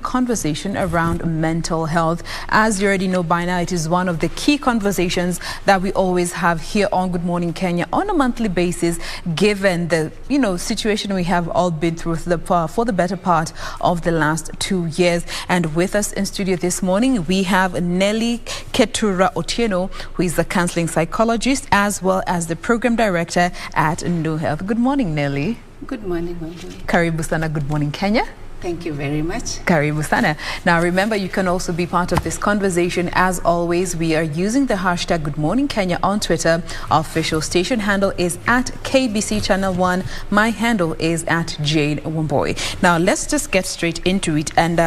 conversation around mental health. As you already know by now, it is one of the key conversations that we always have here on Good Morning Kenya on a monthly basis, given the situation we have all been through for the better part of the last 2 years. And with us in studio this morning, we have Nelly Ketura Otieno, who is a counseling psychologist as well as the program director at NuHealth. Good morning, Nelly. Good morning, Wambui. Karibu sana, Good Morning Kenya. Thank you very much. Karibu sana. Now remember, you can also be part of this conversation. As always, we are using the hashtag Good Morning Kenya on Twitter. Our official station handle is at KBC Channel 1. My handle is at Jain Wambui. Now let's just get straight into it. And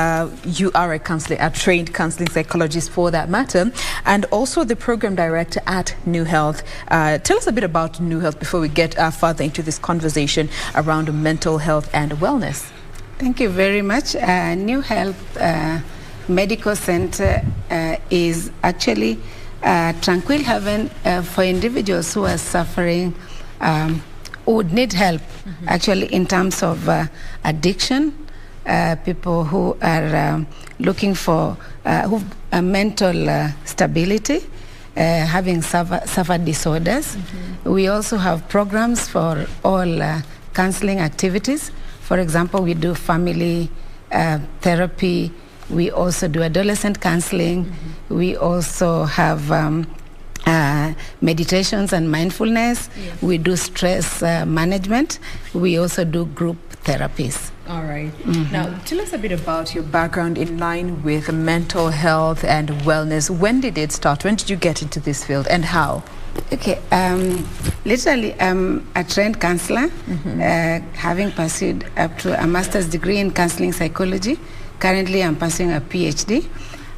you are a trained counseling psychologist for that matter, and also the program director at NuHealth. Tell us a bit about NuHealth before we get further into this conversation around mental health and wellness. Thank you very much. NuHealth Medical Center is actually a tranquil haven for individuals who are suffering, who would need help, actually, in terms of addiction, people who are looking for mental stability, having suffered disorders. We also have programs for all counseling activities. For example, we do family therapy. We also do adolescent counseling. We also have meditations and mindfulness. Yes. We do stress management. We also do group therapies. All right. Now, tell us a bit about your background in line with mental health and wellness. When did it start? When did you get into this field, and how? Okay, literally I'm a trained counselor, having pursued up to a master's degree in counseling psychology. Currently I'm pursuing a PhD.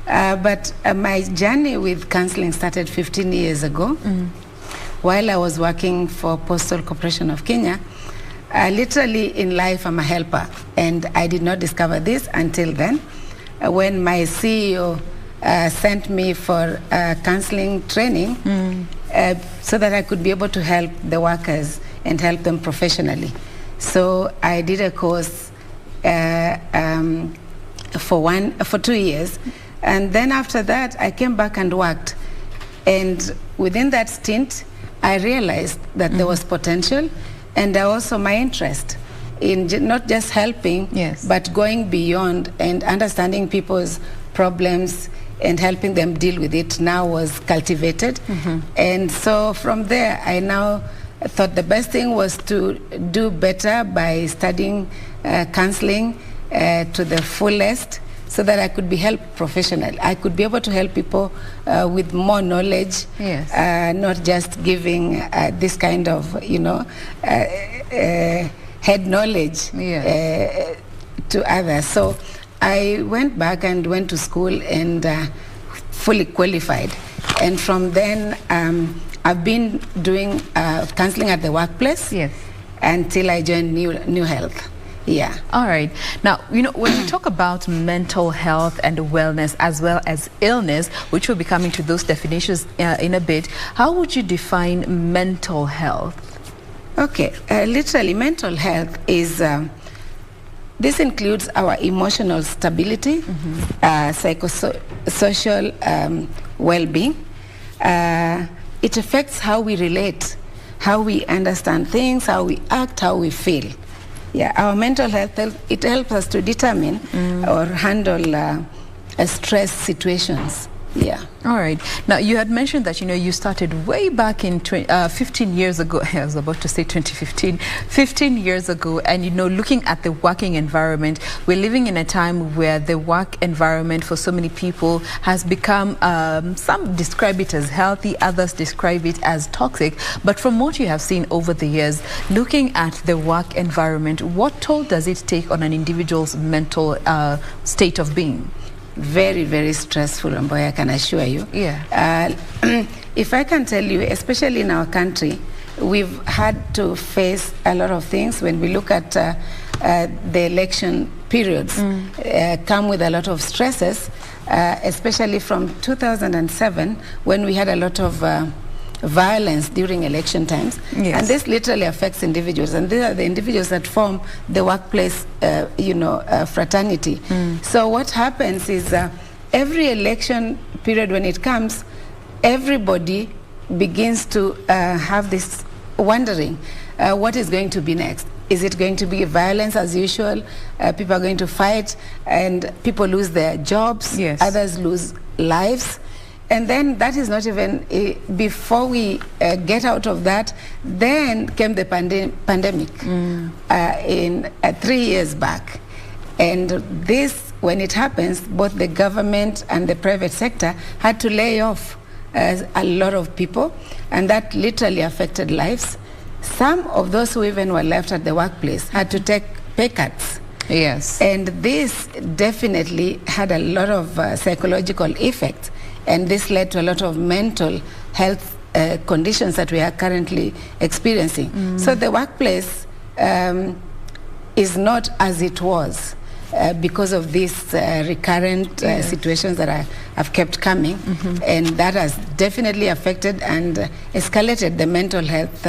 But my journey with counseling started 15 years ago, while I was working for Postal Corporation of Kenya. Literally in life I'm a helper, and I did not discover this until then, when my CEO sent me for counseling training, so that I could be able to help the workers and help them professionally. So I did a course for 2 years, and then after that I came back and worked. And within that stint, I realized that there was potential, and also my interest in not just helping, but going beyond and understanding people's problems and helping them deal with it now was cultivated. And so from there, I now thought the best thing was to do better by studying counseling to the fullest, so that I could be helped professionally. I could be able to help people with more knowledge, not just giving this kind of, head knowledge to others. So I went back and went to school and fully qualified. And from then, I've been doing counseling at the workplace until I joined NuHealth. Yeah. All right. Now, when we talk about mental health and wellness as well as illness, which will be coming to those definitions in a bit, how would you define mental health? Okay. Literally, mental health is... this includes our emotional stability, psychosocial well-being. It affects how we relate, how we understand things, how we act, how we feel. Yeah, our mental health, it helps us to determine or handle stress situations. Yeah. All right. Now, you had mentioned that, you started way back in 15 years ago. I was about to say 2015. 15 years ago. And, looking at the working environment, we're living in a time where the work environment for so many people has become, some describe it as healthy, others describe it as toxic. But from what you have seen over the years, looking at the work environment, what toll does it take on an individual's mental state of being? Very, very stressful, Wambui, I can assure you. Yeah. If I can tell you, especially in our country, we've had to face a lot of things. When we look at the election periods, come with a lot of stresses, especially from 2007, when we had a lot of violence during election times. Yes. And this literally affects individuals, and these are the individuals that form the workplace, fraternity. So what happens is every election period when it comes, everybody begins to have this wondering, what is going to be next? Is it going to be violence as usual? People are going to fight, and people lose their jobs. Yes. Others lose lives. And then that is not even, before we get out of that, then came the pandemic in 3 years back. And this, when it happens, both the government and the private sector had to lay off a lot of people, and that literally affected lives. Some of those who even were left at the workplace had to take pay cuts. Yes. And this definitely had a lot of psychological effects, and this led to a lot of mental health conditions that we are currently experiencing. So the workplace is not as it was because of these recurrent situations that have kept coming, and that has definitely affected and escalated the mental health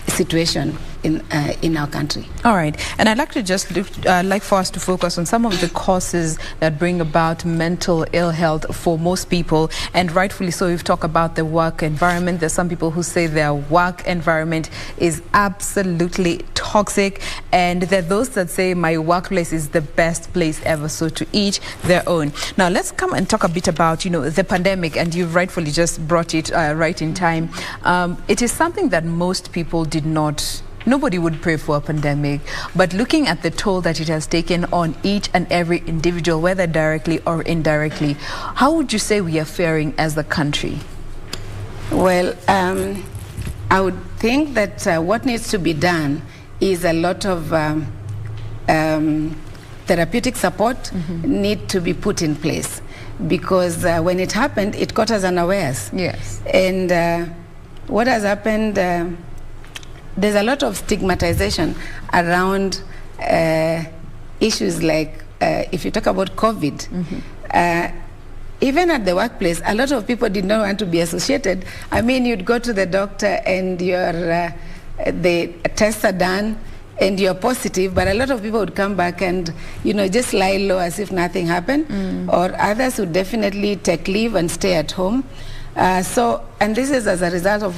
situation in our country. All right, and I'd like to just like for us to focus on some of the causes that bring about mental ill health for most people, and rightfully so. We've talked about the work environment. There's some people who say their work environment is absolutely toxic, and there are those that say my workplace is the best place ever. So to each their own. Now let's come and talk a bit about the pandemic, and you rightfully just brought it right in time. It is something that most people did not. Nobody would pray for a pandemic, but looking at the toll that it has taken on each and every individual, whether directly or indirectly, how would you say we are faring as a country? Well, I would think that what needs to be done is a lot of therapeutic support need to be put in place, because when it happened, it caught us unawares. Yes. And what has happened, there's a lot of stigmatization around issues like, if you talk about COVID, even at the workplace, a lot of people did not want to be associated. I mean, you'd go to the doctor and the tests are done and you're positive, but a lot of people would come back and, just lie low as if nothing happened, or others would definitely take leave and stay at home. And this is as a result of,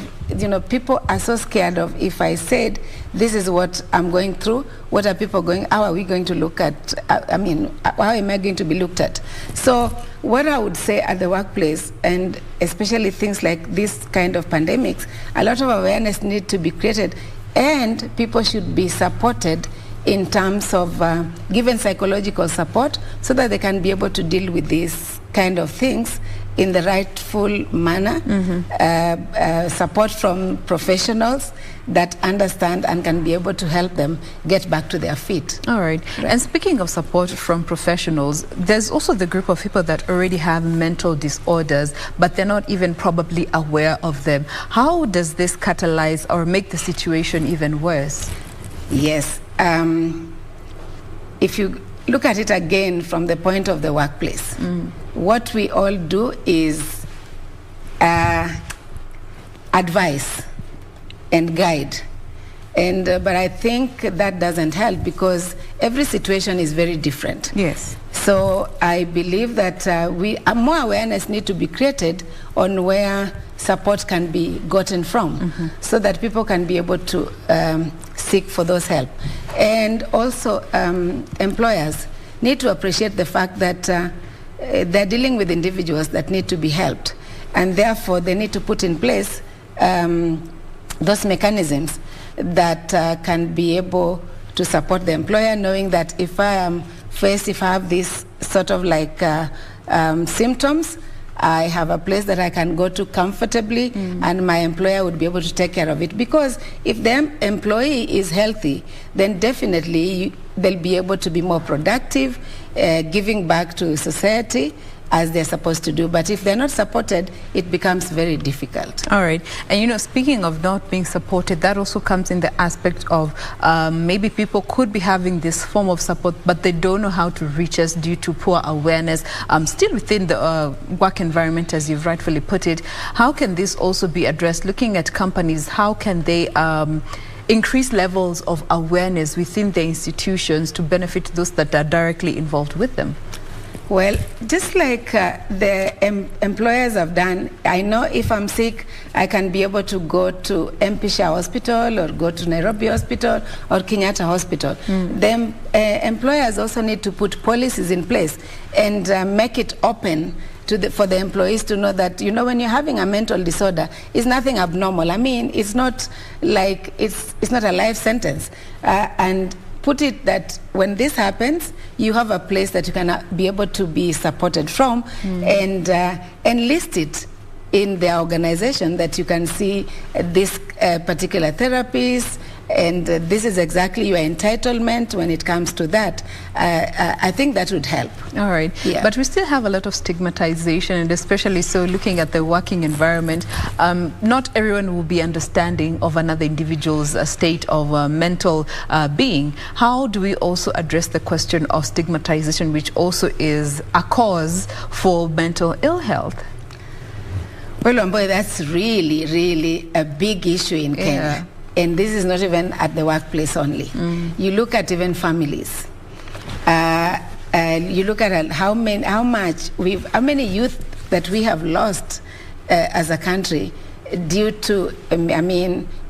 people are so scared of, if I said this is what I'm going through, what are people going, how are we going to look at, how am I going to be looked at? So what I would say at the workplace, and especially things like this kind of pandemics, a lot of awareness need to be created, and people should be supported in terms of given psychological support so that they can be able to deal with these kind of things in the rightful manner, support from professionals that understand and can be able to help them get back to their feet. All right. And speaking of support from professionals, there's also the group of people that already have mental disorders, but they're not even probably aware of them. How does this catalyze or make the situation even worse? Yes. If you look at it again from the point of the workplace, what we all do is advise and guide. But I think that doesn't help, because every situation is very different. Yes. So I believe that more awareness need to be created on where support can be gotten from, so that people can be able to seek for those help. And also employers need to appreciate the fact that they're dealing with individuals that need to be helped, and therefore they need to put in place those mechanisms that can be able to support the employer, knowing that if I have this sort of like symptoms, I have a place that I can go to comfortably, and my employer would be able to take care of it. Because if the employee is healthy, then definitely they'll be able to be more productive, giving back to society, as they're supposed to do. But if they're not supported, it becomes very difficult. All right. And you know, speaking of not being supported, that also comes in the aspect of maybe people could be having this form of support, but they don't know how to reach us due to poor awareness. Still within the work environment, as you've rightfully put it, how can this also be addressed? Looking at companies, how can they increase levels of awareness within their institutions to benefit those that are directly involved with them? Well, just like the employers have done, I know if I'm sick, I can be able to go to Mpisha Hospital or go to Nairobi Hospital or Kenyatta Hospital. Then employers also need to put policies in place and make it open for the employees to know that, you know, when you're having a mental disorder, it's nothing abnormal. I mean, it's not like, it's not a life sentence. And put it that when this happens, you have a place that you can be able to be supported from, and list it in the organization that you can see this particular therapist, and this is exactly your entitlement when it comes to that. I think that would help. All right. Yeah. But we still have a lot of stigmatization, and especially so looking at the working environment, not everyone will be understanding of another individual's state of mental being. How do we also address the question of stigmatization, which also is a cause for mental ill health? Well, Wambui, that's really, really a big issue in Kenya. And this is not even at the workplace only. You look at even families. You look at how many youth that we have lost as a country due to,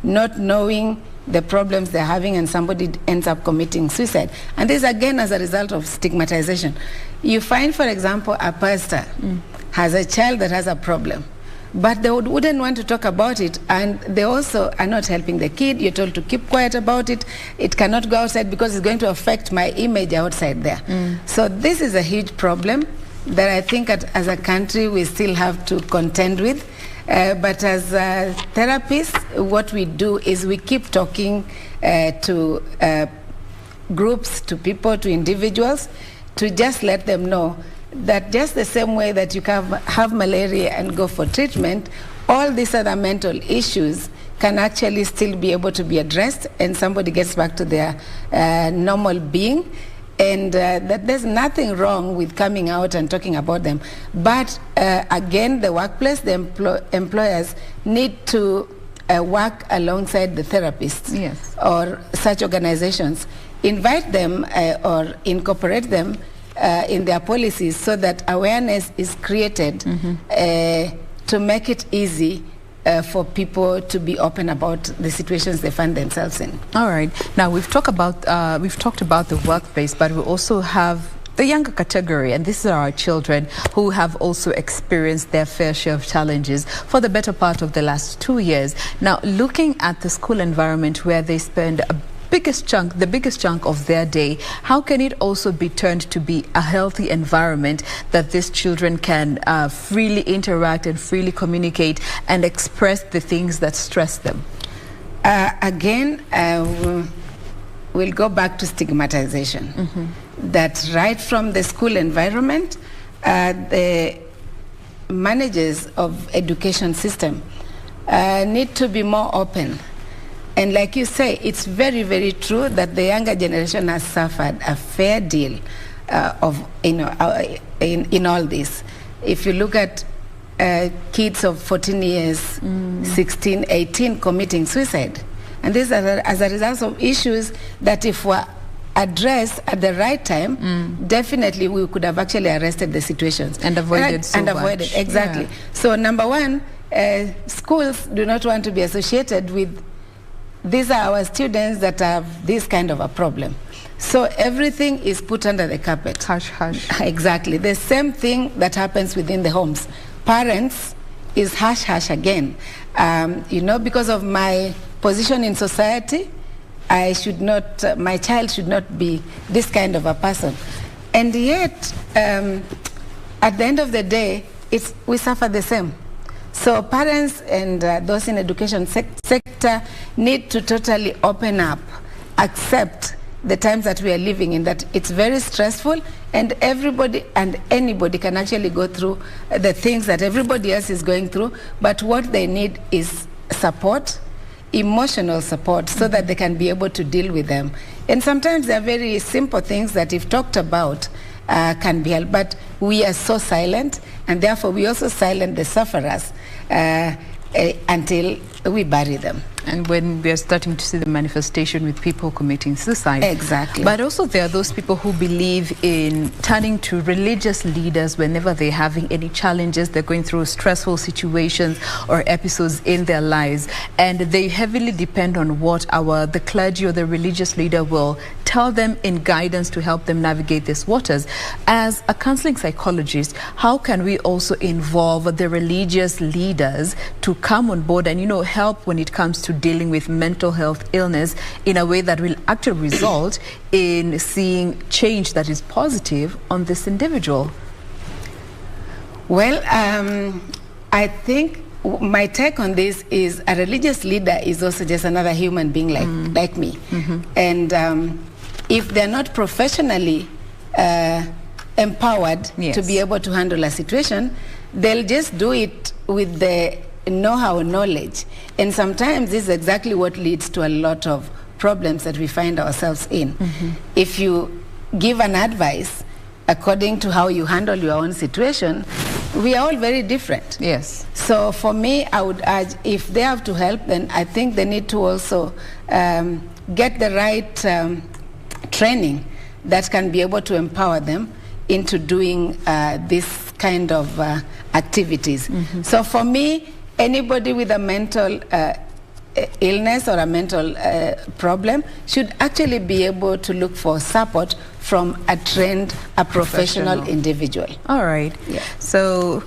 not knowing the problems they're having, and somebody ends up committing suicide. And this again as a result of stigmatization. You find, for example, a pastor has a child that has a problem, but they wouldn't want to talk about it, and they also are not helping the kid. You're told to keep quiet about it. It cannot go outside because it's going to affect my image outside there. So this is a huge problem that I think as a country we still have to contend with. But as therapists, what we do is we keep talking to groups, to people, to individuals, to just let them know that just the same way that you can have malaria and go for treatment, all these other mental issues can actually still be able to be addressed, and somebody gets back to their normal being, and that there's nothing wrong with coming out and talking about them. But again, the workplace, the employers need to work alongside the therapists or such organizations, invite them or incorporate them in their policies so that awareness is created to make it easy for people to be open about the situations they find themselves in. All right. Now we've talked about the workplace, but we also have the younger category, and these are our children who have also experienced their fair share of challenges for the better part of the last 2 years. Now, looking at the school environment where they spend the biggest chunk of their day, how can it also be turned to be a healthy environment that these children can freely interact and freely communicate and express the things that stress them? Again, we'll go back to stigmatization. That right from the school environment, the managers of education system need to be more open. And like you say, it's very, very true that the younger generation has suffered a fair deal of, in all this. If you look at kids of 14 years, 16, 18 committing suicide. And this is as a result of issues that if were addressed at the right time, definitely we could have actually arrested the situations. And avoided so much. Avoided, exactly. So number one, schools do not want to be associated with, these are our students that have this kind of a problem. So everything is put under the carpet. Hush, hush. Exactly. The same thing that happens within the homes. Parents is hush, hush again. Because of my position in society, I should not, my child should not be this kind of a person. And yet, at the end of the day, we suffer the same. So parents and those in education sector need to totally open up, accept the times that we are living in, that it's very stressful, and everybody and anybody can actually go through the things that everybody else is going through, but what they need is support, emotional support, so that they can be able to deal with them. And sometimes they're very simple things that if talked about can be helped, but we are so silent, and therefore we also silent the sufferers until we bury them. And when we are starting to see the manifestation with people committing suicide. Exactly. But also there are those people who believe in turning to religious leaders whenever they're having any challenges, they're going through stressful situations or episodes in their lives. And they heavily depend on what the clergy or the religious leader will tell them in guidance to help them navigate these waters. As a counseling psychologist, how can we also involve the religious leaders to come on board and, help when it comes to dealing with mental health illness in a way that will actually result in seeing change that is positive on this individual? Well, I think my take on this is a religious leader is also just another human being like me. And if they're not professionally empowered to be able to handle a situation, they'll just do it with the know-how knowledge. And sometimes this is exactly what leads to a lot of problems that we find ourselves in. If you give an advice according to how you handle your own situation, we are all very different. Yes. So for me, I would urge, if they have to help, then I think they need to also get the right training that can be able to empower them into doing this kind of activities. So for me, anybody with a mental illness or a mental problem should actually be able to look for support from a trained, professional individual. All right. Yeah. So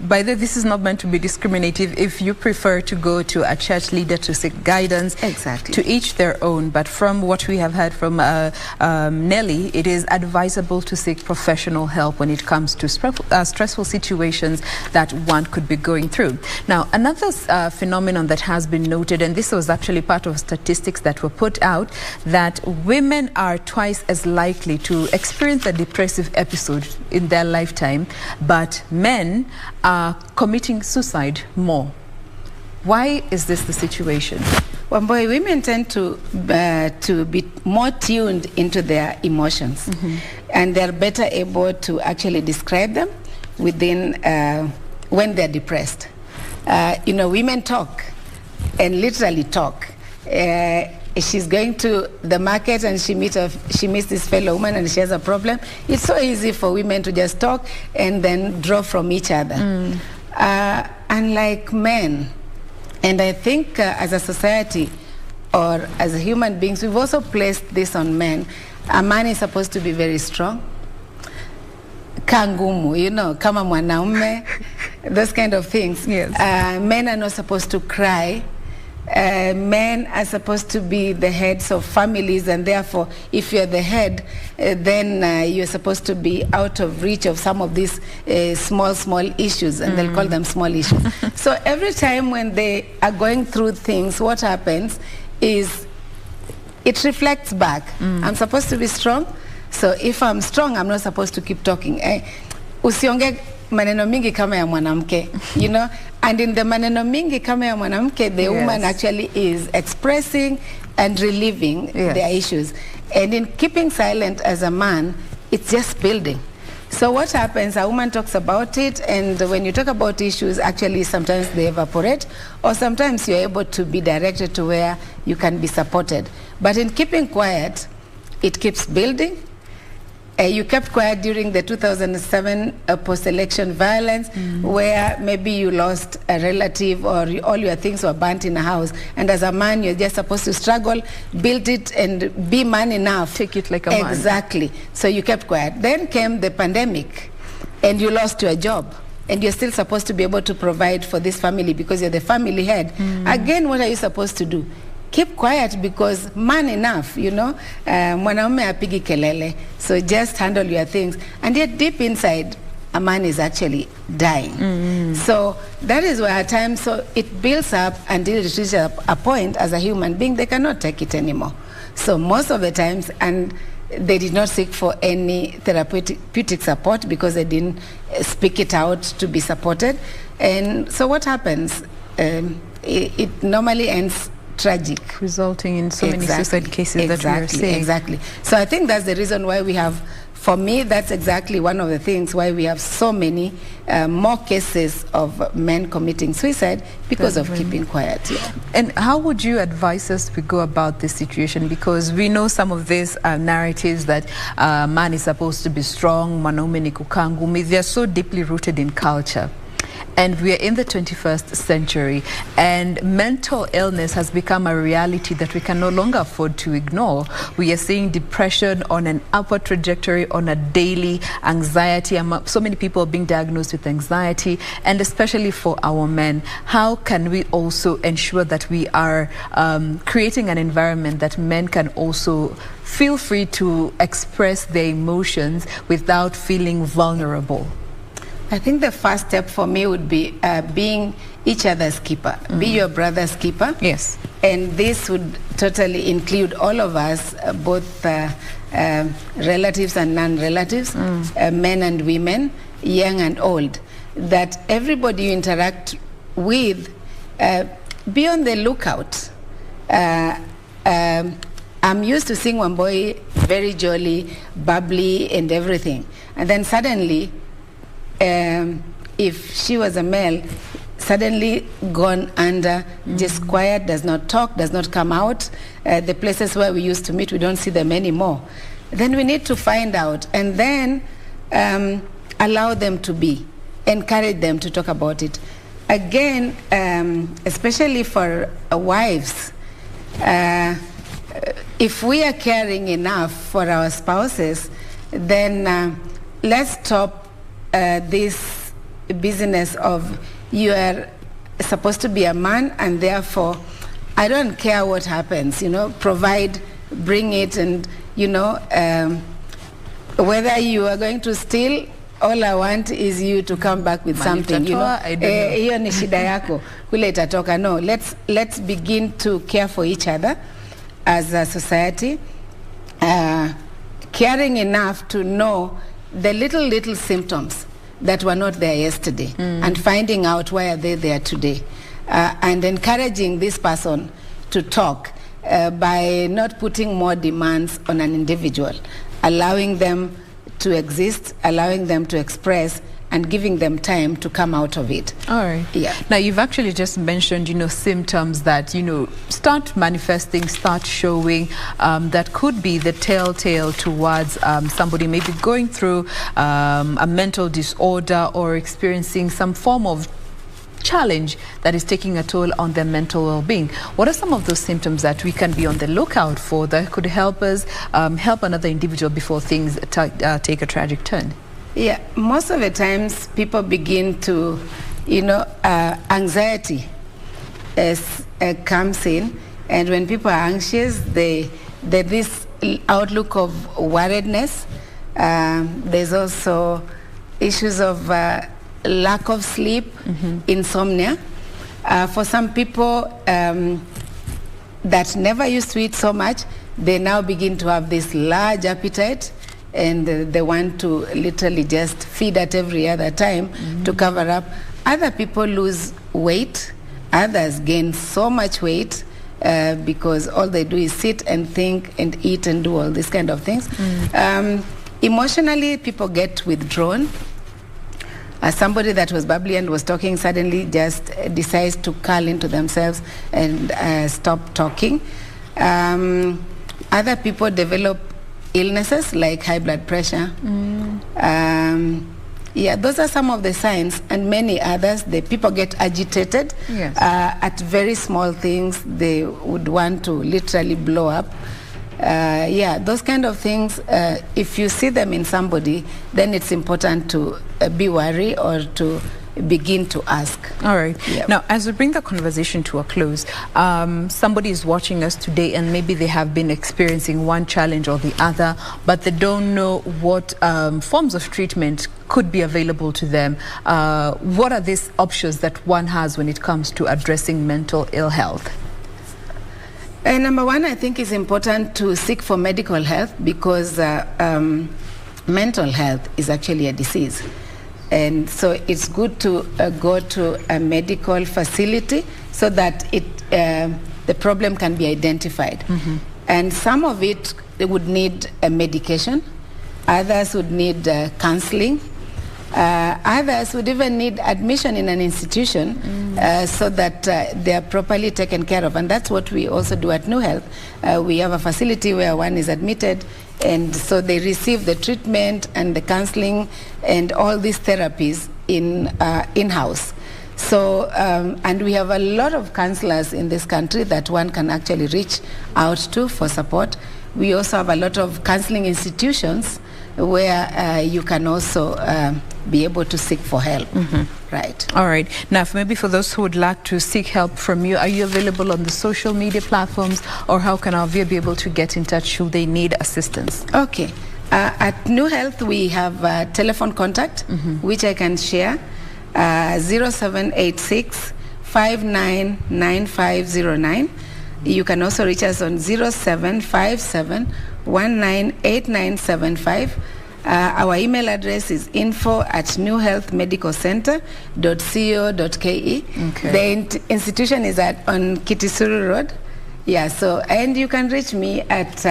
by the way, this is not meant to be discriminative. If you prefer to go to a church leader to seek guidance, exactly, to each their own. But from what we have heard from Nelly, it is advisable to seek professional help when it comes to stressful situations that one could be going through. Now, another phenomenon that has been noted, and this was actually part of statistics that were put out, that women are twice as likely to experience a depressive episode in their lifetime, but men are committing suicide more. Why is this the situation? Wambui, women tend to be more tuned into their emotions, and they're better able to actually describe them within when they're depressed. Women talk, and literally talk. She's going to the market and she meets this fellow woman and she has a problem. It's so easy for women to just talk and then draw from each other. Unlike men, and I think as a society or as human beings, we've also placed this on men. A man is supposed to be very strong. Kangumu, kama mwanaume, those kind of things. Yes. Men are not supposed to cry. Men are supposed to be the heads of families, and therefore if you're the head, then you're supposed to be out of reach of some of these small issues, and they'll call them small issues. So every time when they are going through things, what happens is it reflects back. I'm supposed to be strong, so if I'm strong, I'm not supposed to keep talking. Usionge maneno mingi kama ya mwanamke, and in the maneno mingi kama ya mwanamke, the woman actually is expressing and relieving their issues. And in keeping silent as a man, it's just building. So what happens, a woman talks about it, and when you talk about issues, actually sometimes they evaporate, or sometimes you're able to be directed to where you can be supported. But in keeping quiet, it keeps building. You kept quiet during the 2007 post-election violence, where maybe you lost a relative or all your things were burnt in a house. And as a man, you're just supposed to struggle, build it, and be man enough. Take it like a man. Exactly. So you kept quiet. Then came the pandemic, and you lost your job. And you're still supposed to be able to provide for this family because you're the family head. Again, what are you supposed to do? Keep quiet, because man enough, mwanaume apigi kelele, so just handle your things. And yet deep inside, a man is actually dying. So that is where at times, so it builds up until it reaches a point as a human being, they cannot take it anymore. So most of the times, and they did not seek for any therapeutic support because they didn't speak it out to be supported. And so what happens? It normally ends tragic, resulting in so many suicide cases that we are seeing. Exactly. So I think that's the reason why we have, for me, that's exactly one of the things why we have so many more cases of men committing suicide because of keeping quiet. Yeah. And how would you advise us to go about this situation? Because we know some of these narratives that man is supposed to be strong, manaume ni kukangumi, they are so deeply rooted in culture. And we are in the 21st century, and mental illness has become a reality that we can no longer afford to ignore. We are seeing depression on an upward trajectory, on a daily anxiety. So many people are being diagnosed with anxiety, and especially for our men. How can we also ensure that we are creating an environment that men can also feel free to express their emotions without feeling vulnerable? I think the first step for me would be being each other's keeper. Be your brother's keeper. Yes. And this would totally include all of us, both relatives and non-relatives, men and women, young and old, that everybody you interact with, be on the lookout. I'm used to seeing Wambui very jolly, bubbly and everything. And then suddenly, if she was a male, suddenly gone under, just quiet, does not talk, does not come out. The places where we used to meet, we don't see them anymore. Then we need to find out and then allow them to be, encourage them to talk about it. Again, especially for wives, if we are caring enough for our spouses, then let's stop this business of you are supposed to be a man and therefore I don't care what happens, provide, bring it, and whether you are going to steal, all I want is you to come back with something, hiyo ni shida yako kule itatoka. No, let's begin to care for each other as a society, caring enough to know the little symptoms that were not there yesterday and finding out why are they there today, and encouraging this person to talk by not putting more demands on an individual, allowing them to exist, allowing them to express, and giving them time to come out of it. All right. Yeah. Now, you've actually just mentioned, symptoms that, start manifesting, start showing, that could be the telltale towards somebody maybe going through a mental disorder or experiencing some form of challenge that is taking a toll on their mental well-being. What are some of those symptoms that we can be on the lookout for that could help us help another individual before things take a tragic turn? Yeah, most of the times people begin to, anxiety comes in, and when people are anxious, there's this outlook of worriedness. There's also issues of lack of sleep, insomnia. For some people that never used to eat so much, they now begin to have this large appetite, and they want to literally just feed at every other time to cover up. Other people lose weight. Others gain so much weight because all they do is sit and think and eat and do all these kind of things. Emotionally, people get withdrawn. Somebody that was bubbly and was talking suddenly just decides to curl into themselves and stop talking. Other people develop illnesses like high blood pressure. Yeah, those are some of the signs, and many others. The people get agitated at very small things. They would want to literally blow up. Yeah, those kind of things, if you see them in somebody, then it's important to be worried or to begin to ask. All right. Yep. Now, as we bring the conversation to a close, somebody is watching us today and maybe they have been experiencing one challenge or the other, but they don't know what forms of treatment could be available to them. What are these options that one has when it comes to addressing mental ill health? Number one, I think it's important to seek for medical health because mental health is actually a disease. And so it's good to go to a medical facility so that the problem can be identified. And some of it, they would need a medication. Others would need counseling. Others would even need admission in an institution so that they are properly taken care of. And that's what we also do at NuHealth. We have a facility where one is admitted, and so they receive the treatment and the counseling and all these therapies in-house. So, and we have a lot of counselors in this country that one can actually reach out to for support. We also have a lot of counseling institutions where you can also be able to seek for help. Right. All right. Now, maybe for those who would like to seek help from you, are you available on the social media platforms, or how can our viewer be able to get in touch should they need assistance? Okay. At NuHealth, we have telephone contact, which I can share, 0786 599509. You can also reach us on 0757 198975. Our email address is info@nuhealthmedicalcenter.co.ke. The institution is on Kitisuru Road. Yeah, so, and you can reach me at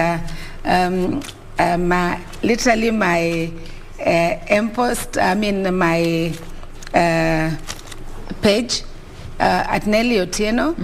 my page at Nelly Otieno.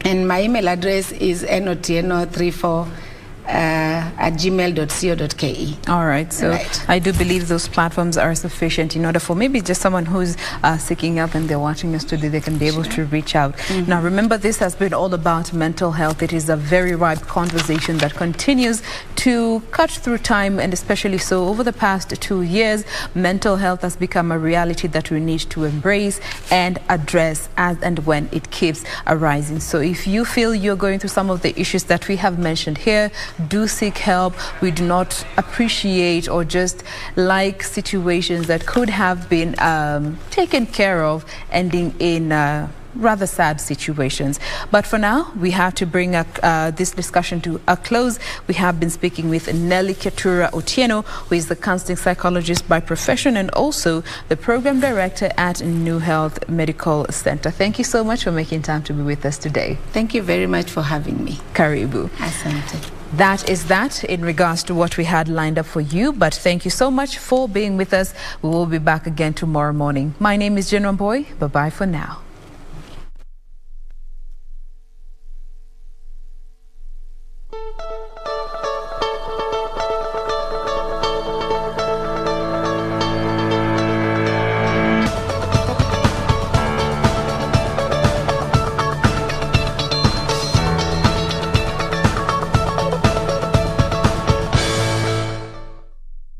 And my email address is notieno34@gmail.co.ke. All right. So I do believe those platforms are sufficient in order for maybe just someone who's seeking help and they're watching us today, they can be able to reach out. Now, remember, this has been all about mental health. It is a very ripe conversation that continues to cut through time, and especially so over the past 2 years, mental health has become a reality that we need to embrace and address as and when it keeps arising. So if you feel you're going through some of the issues that we have mentioned here, do seek help. We do not appreciate or just like situations that could have been taken care of, ending in rather sad situations. But for now, we have to bring this discussion to a close. We have been speaking with Nelly Ketura Otieno, who is the counseling psychologist by profession and also the program director at NuHealth Medical Center. Thank you so much for making time to be with us today. Thank you very much for having me. Karibu. Asante. That is that in regards to what we had lined up for you, but thank you so much for being with us. We will be back again tomorrow morning. My name is Jain. Wambui. Bye-bye for now.